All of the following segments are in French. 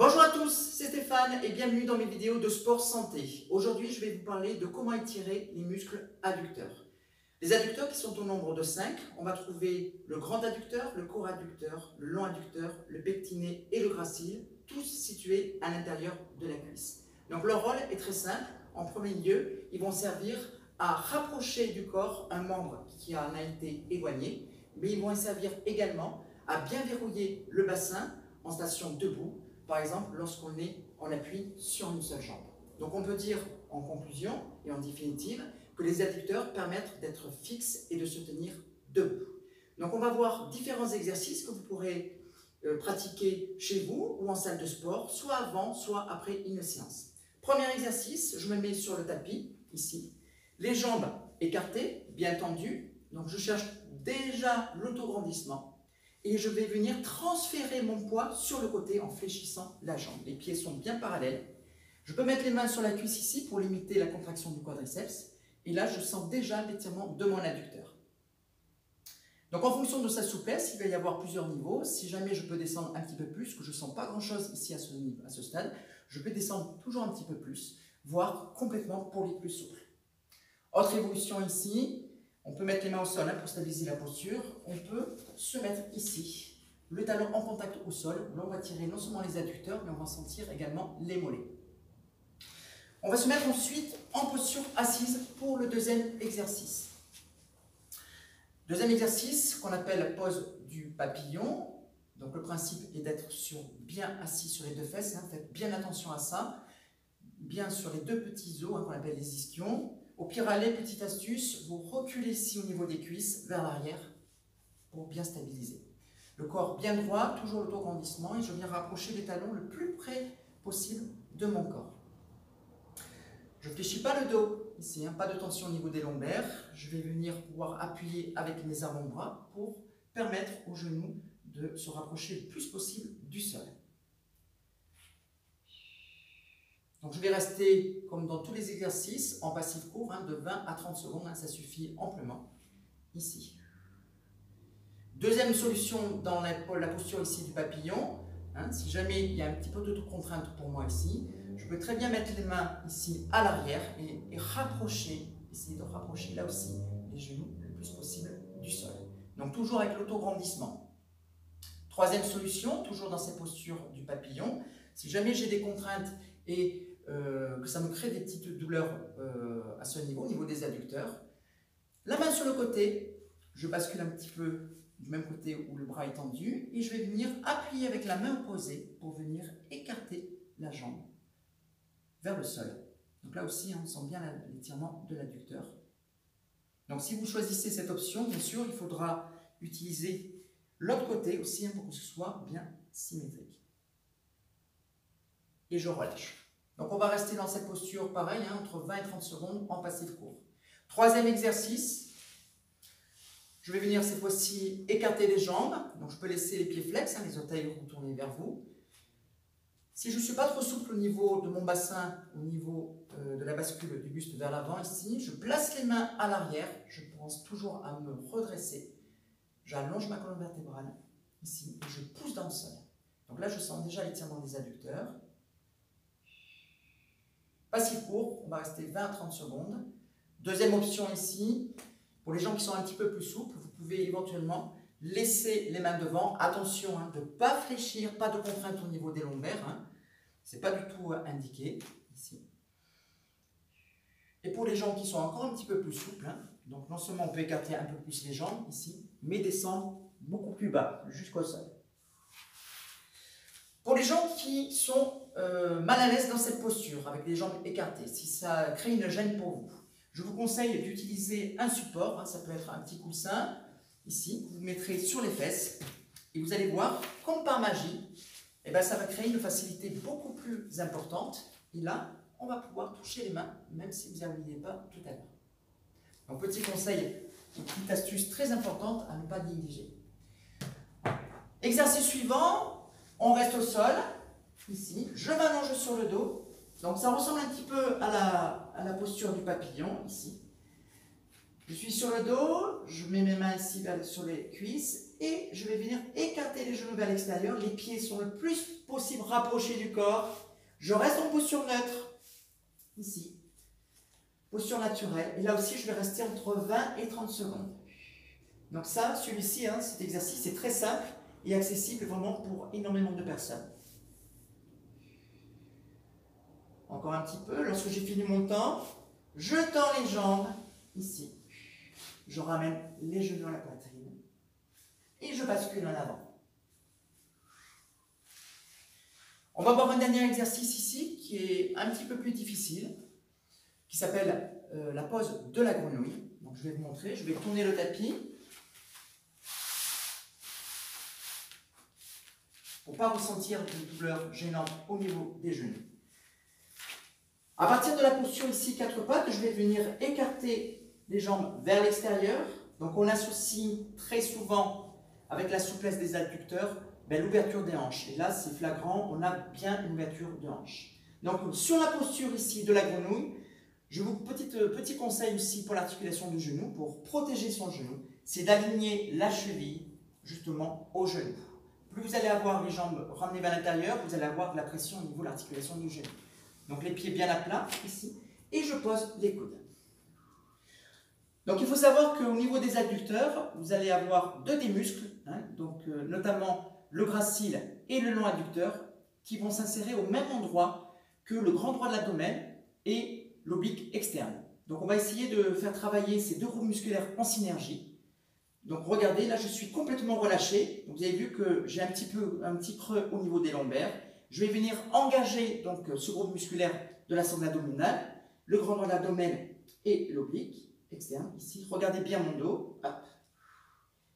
Bonjour à tous, c'est Stéphane et bienvenue dans mes vidéos de sport santé. Aujourd'hui, je vais vous parler de comment étirer les muscles adducteurs. Les adducteurs qui sont au nombre de 5, on va trouver le grand adducteur, le court adducteur, le long adducteur, le pectiné et le gracile, tous situés à l'intérieur de la cuisse. Donc leur rôle est très simple. En premier lieu, ils vont servir à rapprocher du corps un membre qui en a été éloigné, mais ils vont servir également à bien verrouiller le bassin en station debout, par exemple lorsqu'on appuie sur une seule jambe. Donc on peut dire en conclusion et en définitive que les adducteurs permettent d'être fixes et de se tenir debout. Donc on va voir différents exercices que vous pourrez pratiquer chez vous ou en salle de sport, soit avant, soit après une séance. Premier exercice, je me mets sur le tapis, ici, les jambes écartées, bien tendues, donc je cherche déjà l'autograndissement. Et je vais venir transférer mon poids sur le côté en fléchissant la jambe. Les pieds sont bien parallèles. Je peux mettre les mains sur la cuisse ici pour limiter la contraction du quadriceps. Et là, je sens déjà l'étirement de mon adducteur. Donc en fonction de sa souplesse, il va y avoir plusieurs niveaux. Si jamais je peux descendre un petit peu plus, que je ne sens pas grand-chose ici à ce stade, je peux descendre toujours un petit peu plus, voire complètement pour les plus souples. Autre évolution ici. On peut mettre les mains au sol pour stabiliser la posture. On peut se mettre ici, le talon en contact au sol. Là, on va tirer non seulement les adducteurs, mais on va sentir également les mollets. On va se mettre ensuite en posture assise pour le deuxième exercice. Deuxième exercice qu'on appelle pose du papillon. Donc le principe est d'être bien assis sur les deux fesses. Faites bien attention à ça. Bien sur les deux petits os qu'on appelle les ischions. Au pire aller, petite astuce, vous reculez ici au niveau des cuisses vers l'arrière pour bien stabiliser. Le corps bien droit, toujours l'autograndissement, et je viens rapprocher les talons le plus près possible de mon corps. Je ne fléchis pas le dos ici, pas de tension au niveau des lombaires. Je vais venir pouvoir appuyer avec mes avant-bras pour permettre aux genoux de se rapprocher le plus possible du sol. Donc je vais rester, comme dans tous les exercices, en passif court, de 20 à 30 secondes, ça suffit amplement, ici. Deuxième solution dans la posture ici du papillon, si jamais il y a un petit peu de contrainte pour moi ici, je peux très bien mettre les mains ici à l'arrière et rapprocher, essayer de rapprocher là aussi les genoux le plus possible du sol. Donc toujours avec l'autograndissement. Troisième solution, toujours dans cette posture du papillon, si jamais j'ai des contraintes et que ça me crée des petites douleurs à ce niveau, au niveau des adducteurs. La main sur le côté, je bascule un petit peu du même côté où le bras est tendu et je vais venir appuyer avec la main opposée pour venir écarter la jambe vers le sol. Donc là aussi, on sent bien l'étirement de l'adducteur. Donc si vous choisissez cette option, bien sûr, il faudra utiliser l'autre côté aussi pour que ce soit bien symétrique. Et je relâche. Donc on va rester dans cette posture pareil, entre 20 et 30 secondes en passif court. Troisième exercice, je vais venir cette fois-ci écarter les jambes. Donc je peux laisser les pieds flex, les orteils retournés vers vous. Si je ne suis pas trop souple au niveau de mon bassin, au niveau de la bascule du buste vers l'avant ici, je place les mains à l'arrière, je pense toujours à me redresser. J'allonge ma colonne vertébrale ici et je pousse dans le sol. Donc là je sens déjà l'étirement des adducteurs. Passif court, on va rester 20 à 30 secondes. Deuxième option ici, pour les gens qui sont un petit peu plus souples, vous pouvez éventuellement laisser les mains devant. Attention de ne pas fléchir, pas de contrainte au niveau des lombaires. Ce n'est pas du tout indiqué ici. Et pour les gens qui sont encore un petit peu plus souples, donc non seulement on peut écarter un peu plus les jambes ici, mais descendre beaucoup plus bas, jusqu'au sol. Pour les gens qui sont mal à l'aise dans cette posture, avec les jambes écartées, si ça crée une gêne pour vous, je vous conseille d'utiliser un support, ça peut être un petit coussin, ici, que vous mettrez sur les fesses, et vous allez voir, comme par magie, ça va créer une facilité beaucoup plus importante, et là, on va pouvoir toucher les mains, même si vous n'y arriviez pas tout à l'heure. Donc petit conseil, une petite astuce très importante à ne pas négliger. Exercice suivant. On reste au sol, ici, je m'allonge sur le dos, donc ça ressemble un petit peu à la posture du papillon, ici. Je suis sur le dos, je mets mes mains ici sur les cuisses et je vais venir écarter les genoux vers l'extérieur. Les pieds sont le plus possible rapprochés du corps. Je reste en posture neutre, ici. Posture naturelle. Et là aussi, je vais rester entre 20 et 30 secondes. Donc ça, celui-ci, hein, cet exercice est très simple et accessible vraiment pour énormément de personnes. Encore un petit peu. Lorsque j'ai fini mon temps, je tends les jambes, ici. Je ramène les genoux à la poitrine et je bascule en avant. On va voir un dernier exercice ici qui est un petit peu plus difficile, qui s'appelle la pose de la grenouille. Donc je vais vous montrer, je vais tourner le tapis pour ne pas ressentir de douleur gênante au niveau des genoux. À partir de la posture ici, 4 pattes, je vais venir écarter les jambes vers l'extérieur. Donc on associe très souvent, avec la souplesse des adducteurs, l'ouverture des hanches. Et là, c'est flagrant, on a bien une ouverture de hanche. Donc sur la posture ici de la grenouille, je vous petit conseil aussi pour l'articulation du genou, pour protéger son genou, c'est d'aligner la cheville justement au genou. Plus vous allez avoir les jambes ramenées vers l'intérieur, vous allez avoir de la pression au niveau de l'articulation du genou. Donc les pieds bien à plat ici, et je pose les coudes. Donc il faut savoir qu'au niveau des adducteurs, vous allez avoir deux des muscles, hein, donc notamment le gracile et le long adducteur, qui vont s'insérer au même endroit que le grand droit de l'abdomen et l'oblique externe. Donc on va essayer de faire travailler ces deux groupes musculaires en synergie. Donc regardez, là je suis complètement relâché. Donc, vous avez vu que j'ai un petit creux au niveau des lombaires. Je vais venir engager donc, ce groupe musculaire de la sangle abdominale, le grand droit de l'abdomen et l'oblique externe, ici. Regardez bien mon dos. Hop.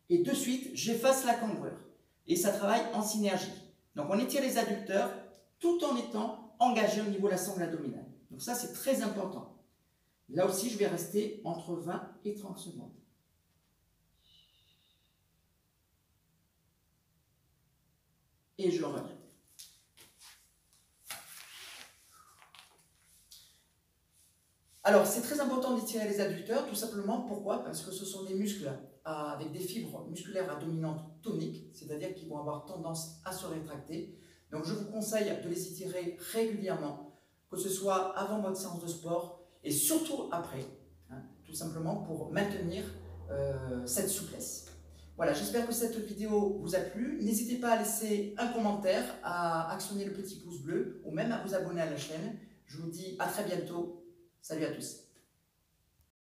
Et de suite, j'efface la cambrure. Et ça travaille en synergie. Donc on étire les adducteurs tout en étant engagé au niveau de la sangle abdominale. Donc ça, c'est très important. Là aussi, je vais rester entre 20 et 30 secondes. Et je reviens. Alors, c'est très important d'étirer les adducteurs, tout simplement. Pourquoi? Parce que ce sont des muscles avec des fibres musculaires à dominante tonique, c'est-à-dire qu'ils vont avoir tendance à se rétracter. Donc, je vous conseille de les étirer régulièrement, que ce soit avant votre séance de sport et surtout après, hein, tout simplement pour maintenir cette souplesse. Voilà, j'espère que cette vidéo vous a plu. N'hésitez pas à laisser un commentaire, à actionner le petit pouce bleu ou même à vous abonner à la chaîne. Je vous dis à très bientôt. Salut à tous.